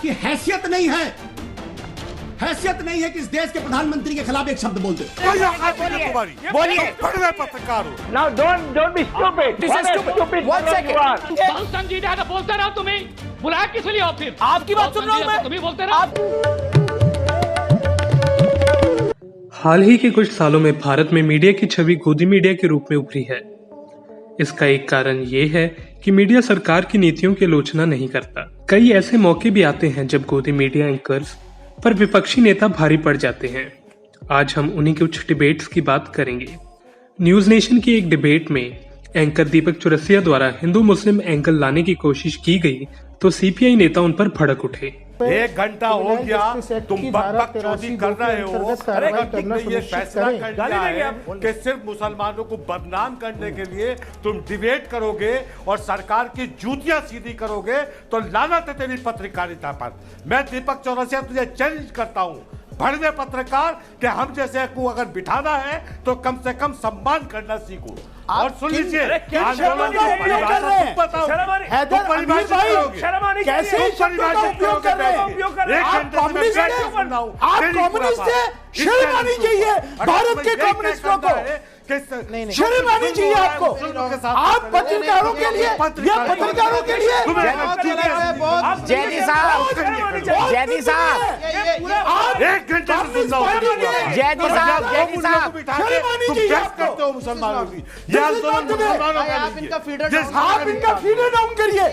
की हैसियत नहीं है, हैसियत नहीं है कि इस देश के प्रधानमंत्री के खिलाफ एक शब्द बोलते। बोलिए पत्रकार हो। Now don't be stupid. This is stupid. One second. बहुत संजीदा है, बोलते रहो। तुम्हें बुलाया किस लिए हो? फिर आपकी बात सुन रहा हूं मैं। तुम्हें बोलते रहो। हाल ही के कुछ सालों में भारत में मीडिया की छवि गोदी मीडिया के रूप में उभरी है। इसका एक कारण ये है कि मीडिया सरकार की नीतियों की आलोचना नहीं करता। कई ऐसे मौके भी आते हैं जब गोदी मीडिया एंकर्स पर विपक्षी नेता भारी पड़ जाते हैं। आज हम उन्हीं कुछ डिबेट्स की बात करेंगे। न्यूज नेशन की एक डिबेट में एंकर दीपक चौरसिया द्वारा हिंदू मुस्लिम एंगल लाने की कोशिश की गई तो सीपीआई नेता उन पर भड़क उठे। 1 घंटा हो गया, तुम बकबक चोरी कर रहे हो। अगर तुमने ये फैसला कर लिया है कि सिर्फ मुसलमानों को बदनाम करने के लिए तुम डिबेट करोगे और सरकार की जूतियां सीधी करोगे, तो लानत है तेरी पत्रकारिता पर। मैं दीपक चौरसिया तुझे चैलेंज करता हूं, भड़वे पत्रकार कि हम जैसे को अगर बिठाना है तो कम से कम सम्मान करना सीखो। और सुन लीजिए, आंदोलन को परिभाषित बताओ। तुम परिभाषित करोगे कैसे? उपयोग कर रहे हैं? आप कम्युनिस्ट हैं, शर्म आनी चाहिए भारत के कम्युनिस्टों को। शर्म आनी चाहिए आपको। आप पत्रकारों के लिए, पत्रकारों के लिए जैदी साहब 1 घंटे से सुन रहा हूं। जैदी साहब करते हो मुसलमानों की। ये आंदोलन मुसलमानों का आप इनका फीडर डाउन करिए।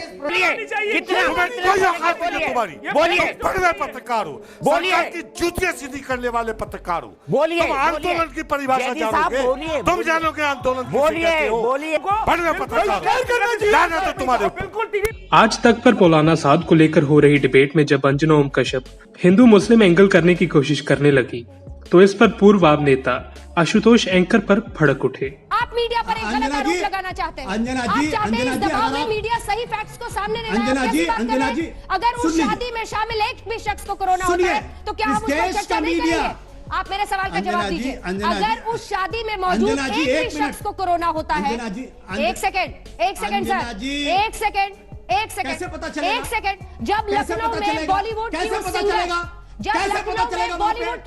बोलिए पत्रकार हो, सरकार की जूतियां सीधी करने वाले पत्रकार हो। बोलिए तुम आंदोलन की परिभाषा जानोगे, तुम जानोगे आंदोलन बोलिए पत्रकार तुम्हारे। आज तक पर मौलाना साद को लेकर हो रही डिबेट में जब अंजना ओम कश्यप हिंदू मुस्लिम एंगल करने की कोशिश करने लगी तो इस पर पूर्ववाद नेता आशुतोष एंकर पर भड़क उठे। आप मीडिया पर एक गलत आरोप लगाना चाहते हैं। आप चाहते हैं इस दबाव में मीडिया सही फैक्ट्स को सामने नहीं ला रहा है। अगर उस शादी में शामिल एक भी शख्स को कोरोना होता है तो क्या हम उस पर चर्चा नहीं करेंगे? आप मेरे सवाल का जवाब दीजिए। अगर उस शादी में मौजूद एक भी शख्स को कोरोना होता है, एक सेकंड जब लखनऊ में बॉलीवुड की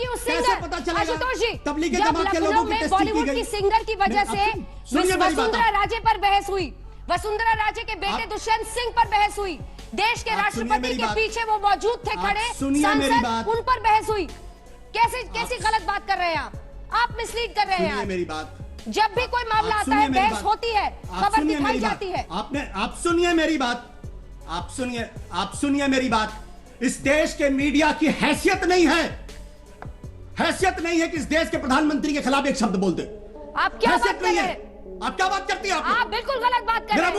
उस सिंगर, आशुतोष जी, जब लखनऊ में बॉलीवुड की सिंगर की वजह से वसुंधरा राजे पर बहस हुई, वसुंधरा राजे के बेटे दुष्यंत सिंह पर बहस हुई, देश के राष्ट्रपति के पीछे वो मौजूद थे खड़े सांसद, उन पर बहस हुई। कैसी गलत बात कर रहे हैं आप मिसलीड कर रहे हैं। मेरी बात, जब भी कोई मामला आता है बहस होती है, खबर दिखाई जाती है। आप सुनिए मेरी बात, आप सुनिए मेरी बात। इस देश के मीडिया की हैसियत नहीं है, हैसियत नहीं है कि इस देश के प्रधानमंत्री के खिलाफ एक शब्द बोलते। आप क्या बात कर रहे हैं? आप क्या बात करती हैं? आप बिल्कुल गलत बात कर रहे हैं।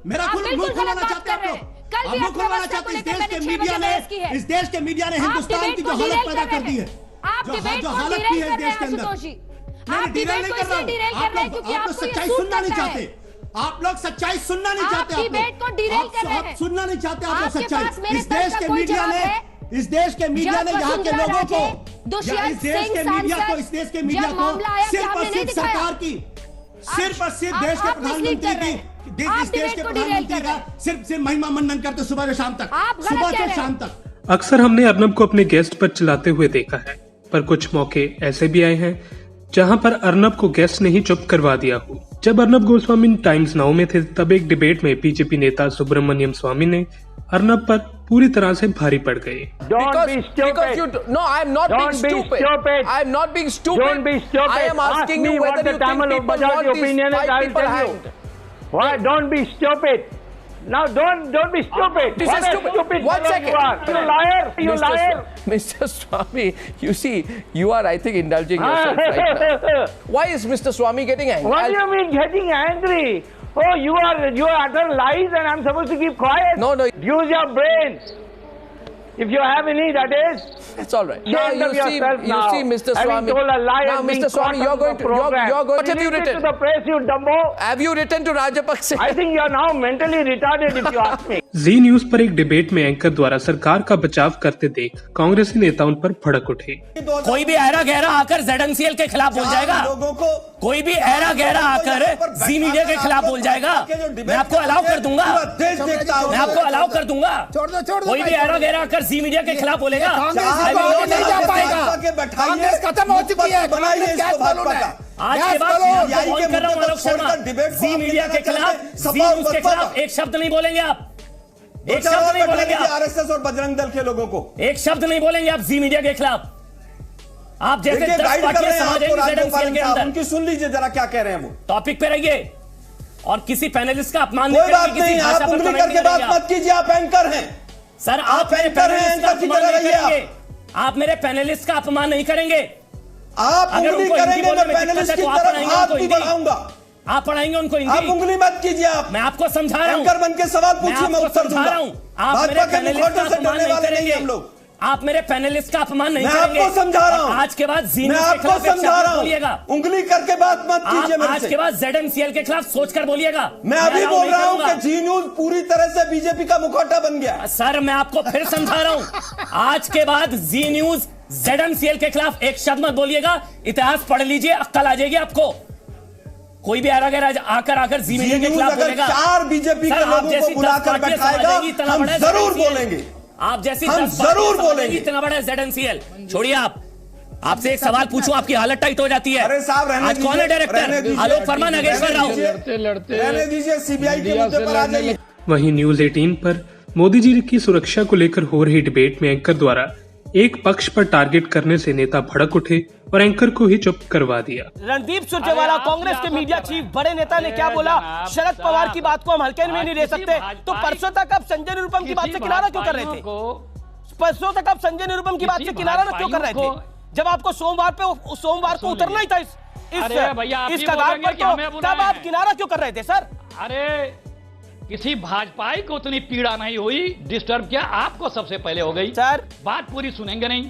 मेरा मुंह खुलवाना चाहते हैं आप लोग। कल भी खुलवाना चाहते हैं। इस देश के मीडिया ने हिंदुस्तान की जो हालत पैदा कर दी है, आप डिबेट को डिरेल कर रहे हैं आशुतोष जी। आप डिबेट को इसलिए डिरेल कर रहे हैं क्योंकि आपको सच्चाई सुनना नहीं चाहते। आप लोग सच्चाई सुनना नहीं चाहते। आप डिबेट को डिरेल कर रहे हैं। सुनना नहीं चाहते आप लोग सच्चाई। इस देश के मीडिया ने यहाँ के लोगों को, इस देश के मीडिया को सिर्फ और सिर्फ सरकार की, सिर्फ और सिर्फ देश के प्रधानमंत्री की, इस देश के प्रधानमंत्री का सिर्फ महिमा मंडन करते सुबह से शाम तक, सुबह से शाम तक। अक्सर हमने अर्नब को अपने गेस्ट पर चलाते हुए देखा है, पर कुछ मौके ऐसे भी आए हैं जहां पर अर्नब को गेस्ट ने ही चुप करवा दिया हो। जब अर्नब गोस्वामी टाइम्स नाउ में थे तब एक डिबेट में बीजेपी नेता सुब्रमण्यम स्वामी ने अर्नब पर पूरी तरह से भारी पड़ गए। No, I am not being stupid. I am not being stupid. Don't be stupid. I am asking you whether you think people want these 5 people hanged. Why? Don't be stupid. Now don't be stupid. This is stupid. One second. You liar. You liar. Mr. Swami, you see, you are, I think, indulging yourself right now. Why is Mr. Swami getting angry? What do you mean getting angry? Oh, you are utter lies and I'm supposed to keep quiet? No. Use your brain. If you have any, that is. It's all right. Now you see, Mr. Swami. Now, Mr. Swami, you're going to. What have you written? To the press, you dumbo. Have you written to Rajapaksa? I think you are now mentally retarded, if you ask me. Zee news पर एक debate में anchor द्वारा सरकार का बचाव करते देख कांग्रेसी नेता उन पर भड़क उठे। कोई भी ऐरा गहरा आकर ZNCL के खिलाफ बोल जाएगा, कोई भी ऐरा गहरा आकर जी मीडिया के खिलाफ बोल जाएगा, मैं आपको अलाउ कर दूंगा, मैं आपको अलाउ कर दूंगा। कोई भी ऐरा गहरा आकर जी मीडिया के खिलाफ बोलेगा, नहीं जा पाएगा। कांग्रेस खत्म हो चुकी है। आज के बाद फोन कर रहा हूं आलोक शर्मा, जी मीडिया के खिलाफ, जी न्यूज के खिलाफ एक शब्द नहीं बोलेंगे आप, एक शब्द नहीं बोलेंगे आप। आरएसएस और बजरंग दल के लोगों को एक शब्द नहीं बोलेंगे आप जी मीडिया के खिलाफ। आप जैसे 10 पार्टियां समाजेंगी ZNCL के अंदर, उनकी सुन लीजिए जरा क्या कह रहे हैं वो। टॉपिक पे रहिए और किसी पैनलिस्ट का अपमान कोई बात नहीं, आप उंगली करके बात मत कीजिए, आप एंकर हैं सर, आप एंकर हैं, एंकर की तरह रहिए। आप मेरे पैनलिस्ट का अपमान नहीं करेंगे। आप उंगली करेंगे, मैं पैनलिस्ट की तरफ हाथ भी बढ़ाऊंगा। आप पढ़ाएंगे उनको हिंदी, आप उंगली मत कीजिए। आप मैं आपको समझा रहा हूं, एंकर बन के सवाल पूछिए, मैं उत्तर दूंगा। आप मेरे पैनलिस्ट का अपमान नहीं करेंगे, हम लोग आप मेरे पैनलिस्ट का अपमान नहीं करेंगे। मैं आपको समझा रहा हूं, आज के बाद जी मैं आपको समझा रहा हूं, उंगली करके बात मत कीजिए मेरे से। आज के बाद ZNCL के खिलाफ सोचकर बोलिएगा। मैं अभी बोल रहा हूं कि जी न्यूज पूरी तरह से बीजेपी का मुखौटा बन गया। सर मैं आपको फिर समझा रहा हूं, आज के बाद जी न्यूज ZNCL के खिलाफ एक शब्द मत बोलिएगा। इतिहास पढ़ लीजिए, अक्ल आ जाएगी आपको। कोई भी आकर जी मीडिया के खिलाफ बोलेगा, 4 बीजेपी के लोगों को बुलाकर बैठाएगा, हम जरूर बोलेंगे। आप जैसी हम जरूर बोलेंगे। इतना बड़ा ZNCL छोड़िए। आप आपसे एक सवाल पूछूं, आपकी हालत टाइट हो जाती है। अरे साहब रहने आज कौन है डायरेक्टर? आलोक वर्मा, नागेश्वर राव। रहने दीजिए, सीबीआई के मुद्दे पर आ जाइए। वहीं न्यूज 18 पर मोदी जी की सुरक्षा को लेकर हो रही डिबेट में एंकर द्वारा एक पक्ष पर टारगेट करने से नेता भड़क उठे और एंकर को ही चुप करवा दिया। रणदीप सुरजेवाला कांग्रेस के मीडिया चीफ बड़े नेता ने क्या बोला, शरद पवार की बात को हम हल्के में नहीं ले सकते। तो परसों तक आप संजय निरुपम की बात से किनारा क्यों कर रहे थे? परसों तक आप संजय निरुपम की बात से किनारा क्यों कर रहे थे, जब आपको सोमवार को उतरना ही था इस कगार पर? तो तब आप किनारा क्यों कर रहे थे सर? अरे किसी भाजपाई को उतनी पीड़ा नहीं हुई, डिस्टर्ब किया आपको सबसे पहले हो गई सर। बात पूरी सुनेंगे नहीं,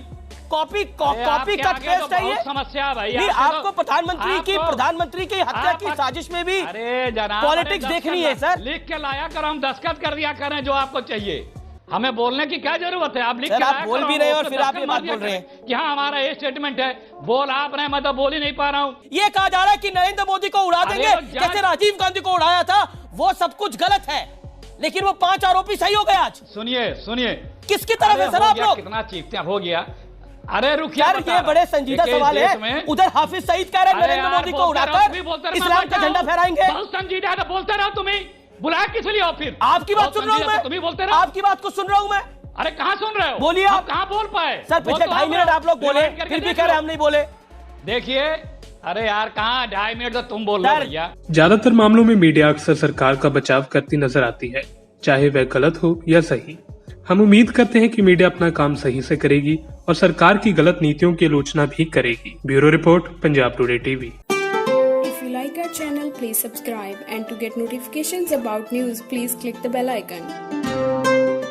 कॉपी कट पेस्ट चाहिए। समस्या भाई नहीं, आपको प्रधानमंत्री की हत्या की साजिश में भी पॉलिटिक्स देखनी है सर। लिख के लाया कर, हम दस्तखत कर दिया करें जो आपको चाहिए। हमें बोलने की क्या जरूरत है? आप लिख के आप बोल भी रहे हो और फिर आप ये बात बोल रहे हैं कि हाँ हमारा ये स्टेटमेंट है। बोल आप रहे, मैं तो बोल ही नहीं पा रहा हूँ। ये कहा जा रहा है कि नरेंद्र मोदी को उड़ा देंगे, जैसे राजीव गांधी को उड़ाया था। वो सब कुछ गलत है, लेकिन वो 5 आरोपी सही हो गए आज। सुनिए किसकी तरफ है सर आप लोग? कितना चीखते हो गया। अरे रुकिए, ये बड़े संजीदा सवाल है। उधर हाफिज सईद कह रहे हैं नरेंद्र मोदी को उड़ाकर इस्लाम का झंडा फहराएंगे। बहुत संजीदा है, बोलते रहो। तुम्हें बुलाया किस लिए हो? फिर आपकी बात सुन रहा हूँ मैं, तुम्हें बोलते रहो। आपकी बात को सुन रहा हूँ मैं। अरे कहाँ सुन रहे हो? बोलिए, आप कहाँ बोल पाए सर? पिछले 2.5 मिनट आप लोग बोले, फिर भी कह रहे हम नहीं बोले। देखिए, अरे यार कहाँ 2.5 मिनट तो तुम बोल रहे हो भैया। ज्यादातर मामलों में मीडिया अक्सर सरकार का बचाव करती नजर आती है, चाहे वह गलत हो या सही। हम उम्मीद करते हैं कि मीडिया अपना काम सही से करेगी और सरकार की गलत नीतियों की आलोचना भी करेगी। Bureau report, Punjab today TV. If you like our channel, please subscribe, and to get notifications about news, please click the bell icon.